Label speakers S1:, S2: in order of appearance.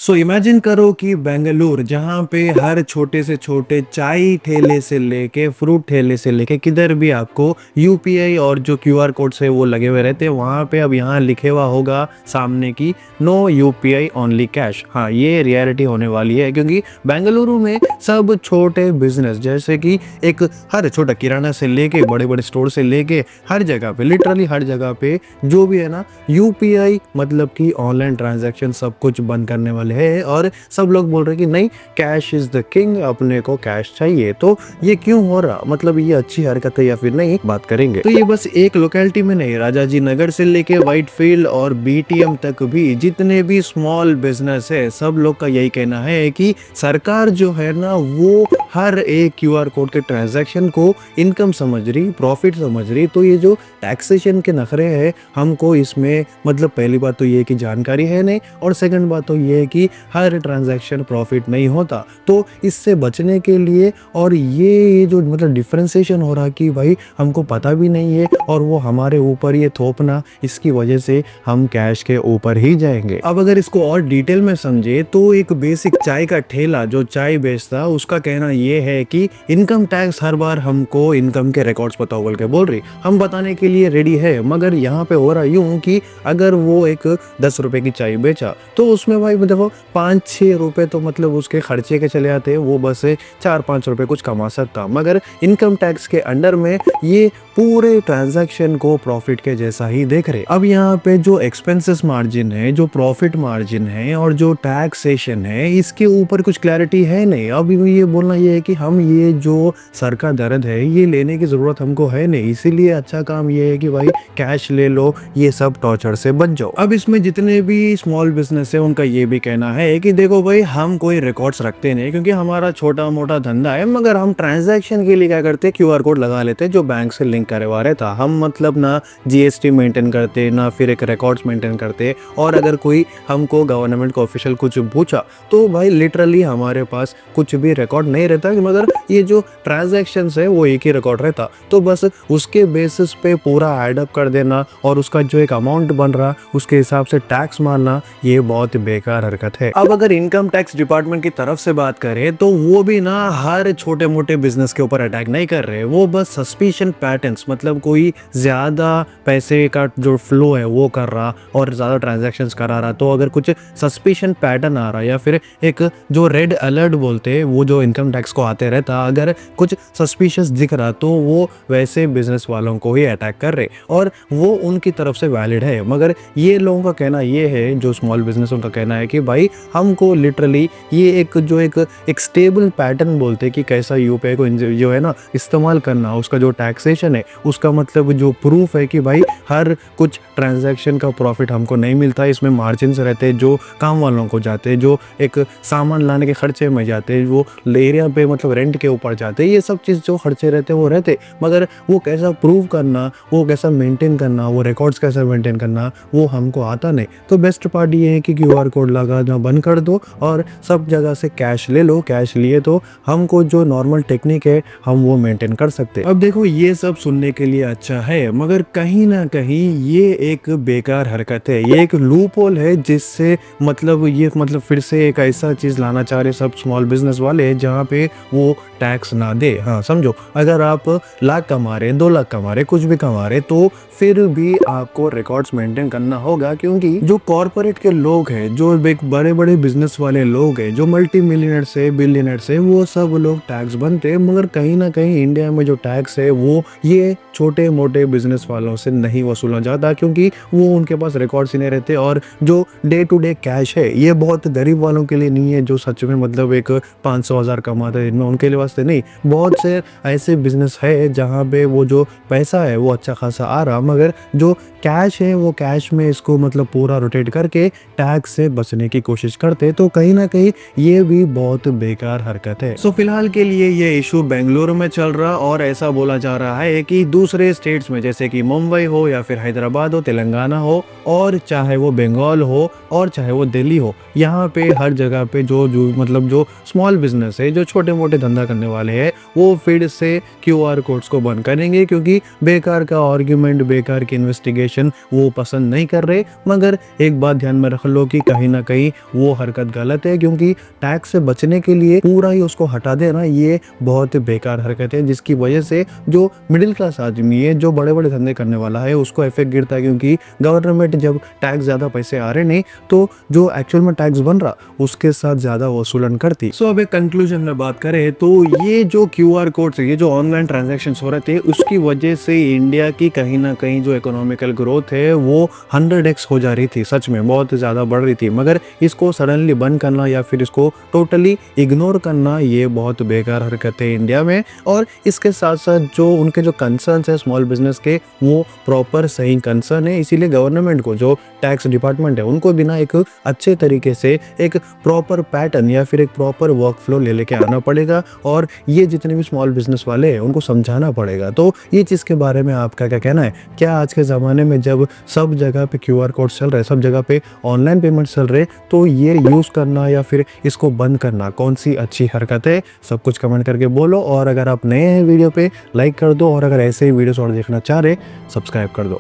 S1: So imagine करो कि बेंगलुरु जहाँ पे हर छोटे से छोटे चाय ठेले से लेके फ्रूट ठेले से लेके किधर भी आपको यूपीआई और जो क्यूआर कोड्स है वो लगे हुए रहते हैं। वहाँ पे अब यहाँ लिखे हुआ होगा सामने की नो यूपीआई ओनली कैश। हाँ, ये रियलिटी होने वाली है क्योंकि बेंगलुरु में सब छोटे बिजनेस जैसे कि एक हर छोटा किराना से लेके बड़े बड़े स्टोर से लेके हर जगह पे लिटरली हर जगह पे जो भी है ना यूपीआई मतलब कि ऑनलाइन ट्रांजैक्शन सब कुछ बंद करने वाले है। और सब लोग बोल रहे हैं कि नहीं, कैश इज द किंग, अपने को कैश चाहिए। तो ये क्यों हो रहा, मतलब ये अच्छी हरकत है या फिर नहीं, बात करेंगे। तो ये बस एक लोकेलिटी में नहीं, राजाजी नगर से लेके व्हाइट फील्ड और बीटीएम तक भी जितने भी स्मॉल बिजनेस है सब लोग का यही कहना है कि सरकार जो है ना वो हर एक क्यूआर कोड के ट्रांजैक्शन को इनकम समझ रही, प्रॉफिट समझ रही। तो ये जो टैक्सेशन के नखरे हैं हमको इसमें, मतलब पहली बात तो ये है कि जानकारी है नहीं, और सेकंड बात तो ये है कि हर ट्रांजैक्शन प्रॉफिट नहीं होता। तो इससे बचने के लिए, और ये जो मतलब डिफरेंशिएशन हो रहा कि भाई हमको पता भी नहीं है और वो हमारे ऊपर ये थोपना, इसकी वजह से हम कैश के ऊपर ही जाएंगे। अब अगर इसको और डिटेल में समझे तो एक बेसिक चाय का ठेला जो चाय बेचता उसका कहना ये है कि इनकम टैक्स हर बार हमको इनकम के रिकॉर्ड्स बताओ बोल के बोल रही, हम बताने के लिए रेडी है। मगर यहाँ पे हो रहा यूं कि अगर वो एक 10 रुपए की चाय बेचा तो उसमें भाई देखो 5-6 रुपए तो मतलब उसके खर्चे के चले आते हैं, वो बस 4-5 रुपए कुछ कमा सकता। मगर इनकम टैक्स के अंडर में ये पूरे ट्रांजैक्शन को प्रॉफिट के जैसा ही देख रहे। अब यहाँ पे जो एक्सपेंसेस मार्जिन है, जो प्रॉफिट मार्जिन है और जो टैक्सेशन है, इसके ऊपर कुछ क्लैरिटी है नहीं। अब ये बोलना ये है कि हम ये जो सर का दर्द है ये लेने की जरूरत हमको है नहीं, इसीलिए अच्छा काम ये है कि भाई कैश ले लो, ये सब टॉर्चर से बच जाओ। अब इसमें जितने भी स्मॉल बिजनेस है उनका ये भी कहना है कि देखो भाई हम कोई रिकॉर्ड्स रखते नहीं क्योंकि हमारा छोटा मोटा धंधा है, मगर हम ट्रांजैक्शन के लिए क्या करते, क्यूआर कोड लगा लेते जो बैंक से लिंक करवा रहे था। हम मतलब ना जीएसटी मेंटेन करते ना फिर एक रिकॉर्ड्स मेंटेन करते, और अगर कोई हमको गवर्नमेंट का ऑफिशियल कुछ पूछा तो भाई लिटरली हमारे पास कुछ भी रिकॉर्ड नहीं रहता, मगर ये जो ट्रांजैक्शंस है वो एक ही रिकॉर्ड रहता। तो बस उसके बेसिस पे पूरा एडअप कर देना और उसका जो एक अमाउंट बन रहा उसके हिसाब से टैक्स मारना, ये बहुत बेकार हरकत है। अब अगर इनकम टैक्स डिपार्टमेंट की तरफ से बात करें तो वो भी ना हर छोटे मोटे बिजनेस के ऊपर अटैक नहीं कर रहे, वो बस सस्पिशन पैटर्न्स, मतलब कोई ज्यादा पैसे का जो फ्लो है वो कर रहा और ज्यादा ट्रांजैक्शंस करा रहा, तो अगर कुछ सस्पिशन पैटर्न आ रहा या फिर एक जो रेड अलर्ट बोलते हैं वो जो इनकम टैक्स को आते रहता, अगर कुछ सस्पिशियस दिख रहा तो वो वैसे बिजनेस वालों को ही अटैक कर रहे, और वो उनकी तरफ से वैलिड है। मगर ये लोगों का कहना ये है, जो स्मॉल बिजनेस उनका कहना है कि भाई हमको लिटरली ये एक स्टेबल पैटर्न बोलते हैं कि कैसा यूपीआई को जो है ना इस्तेमाल करना, उसका जो टैक्सेशन है उसका मतलब जो प्रूफ है कि भाई हर कुछ ट्रांजैक्शन का प्रॉफिट हमको नहीं मिलता, इसमें मार्जिन रहते हैं जो काम वालों को जाते हैं, जो एक सामान लाने के खर्चे में जाते हैं, वो एरिया पे मतलब रेंट के ऊपर जाते हैं, ये सब चीज़ जो खर्चे रहते हैं वो रहते। मगर वो कैसा प्रूव करना, वो कैसा मेंटेन करना, वो रिकॉर्ड्स कैसा मेंटेन करना, वो हमको आता नहीं। तो बेस्ट पार्ट ये है कि क्यूआर कोड लगाना बंद कर दो और सब जगह से कैश ले लो। कैश लिए तो हमको जो नॉर्मल टेक्निक है हम वो मेंटेन कर सकते। अब देखो ये सब सुनने के लिए अच्छा है, मगर कहीं ना कहीं ये एक बेकार हरकत है, ये एक लूप होल है जिससे मतलब फिर से एक ऐसा चीज लाना चाह रहे सब स्मॉल बिजनेस वाले जहाँ पे वो टैक्स ना दे। हाँ समझो, अगर आप लाख कमा रहे, 2 लाख कमा रहे, कुछ भी कमा रहे, तो फिर भी आपको रिकॉर्ड्स मेंटेन करना होगा, क्योंकि जो कॉर्पोरेट के लोग हैं, जो एक बड़े बड़े बिजनेस वाले लोग हैं, जो मल्टी मिलियनर से बिलियनर से, वो सब लोग टैक्स बनते हैं। मगर कहीं ना कहीं इंडिया में जो टैक्स है वो ये छोटे मोटे बिजनेस वालों से नहीं वसूला जाता, क्योंकि वो उनके पास रिकॉर्ड्स ही नहीं रहते। और जो डे टू डे कैश है ये बहुत गरीब वालों के लिए नहीं है, जो सच में मतलब एक 500,000 कमाते हैं इनमें, उनके लिए वास्ते नहीं। बहुत से ऐसे बिजनेस है जहाँ पे वो जो पैसा है वो अच्छा खासा आ रहा, मगर जो कैश है वो कैश में इसको मतलब पूरा रोटेट करके टैक्स से बचने की कोशिश करते। तो कहीं ना कहीं ये भी बहुत बेकार हरकत है। सो फिलहाल के लिए ये इशू बेंगलुरु में चल रहा, और ऐसा बोला जा रहा है कि दूसरे स्टेट्स में जैसे कि मुंबई हो या फिर हैदराबाद हो, तेलंगाना हो, और चाहे वो बंगाल हो और चाहे वो दिल्ली हो, यहाँ पे हर जगह पे जो जो स्मॉल बिजनेस है, जो छोटे मोटे धंधा करने वाले हैं, वो फिर से क्यूआर कोड्स को बंद करेंगे, क्योंकि बेकार का आर्ग्यूमेंट, बेकार की इन्वेस्टिगेशन वो पसंद नहीं कर रहे। मगर एक बात ध्यान में रख लो कि कहीं ना कहीं नहीं, वो हरकत गलत है, क्योंकि टैक्स से बचने के लिए पूरा ही उसको हटा देना ये बहुत बेकार हरकत है, जिसकी वजह से जो मिडिल क्लास आदमी है, जो बड़े बड़े धंधे करने वाला है, उसको इफेक्ट गिरता है, क्योंकि गवर्नमेंट जब टैक्स ज़्यादा पैसे आ रहे नहीं तो जो एक्चुअल में टैक्स बन रहा उसके साथ ज़्यादा वसूलन करती। सो अब एक कंक्लूजन में बात करें तो ये जो QR कोड से ये जो ऑनलाइन ट्रांजेक्शन हो रहे थे उसकी वजह से इंडिया की कहीं ना कहीं जो इकोनॉमिकल ग्रोथ है वो 100x हो जा रही थी, सच में बहुत ज़्यादा बढ़ रही थी। मगर इसको सडनली बंद करना या फिर इसको टोटली इग्नोर करना ये बहुत बेकार हरकत है इंडिया में। और इसके साथ साथ जो उनके जो कंसर्न्स है स्मॉल बिजनेस के वो प्रॉपर सही कंसर्न है, इसीलिए गवर्नमेंट को जो टैक्स डिपार्टमेंट है उनको बिना एक अच्छे तरीके से एक प्रॉपर पैटर्न या फिर एक प्रॉपर वर्क फ्लो ले लेके आना पड़ेगा, और ये जितने भी स्मॉल बिजनेस वाले हैं उनको समझाना पड़ेगा। तो ये चीज़ के बारे में आपका क्या कहना है? क्या आज के ज़माने में जब सब जगह पे QR कोड चल रहे हैं, सब जगह पे ऑनलाइन पेमेंट चल रहे हैं, तो ये यूज़ करना या फिर इसको बंद करना कौन सी अच्छी हरकत है? सब कुछ कमेंट करके बोलो, और अगर आप नए हैं वीडियो पे लाइक कर दो, और अगर ऐसे ही वीडियोस और देखना चाह रहे सब्सक्राइब कर दो।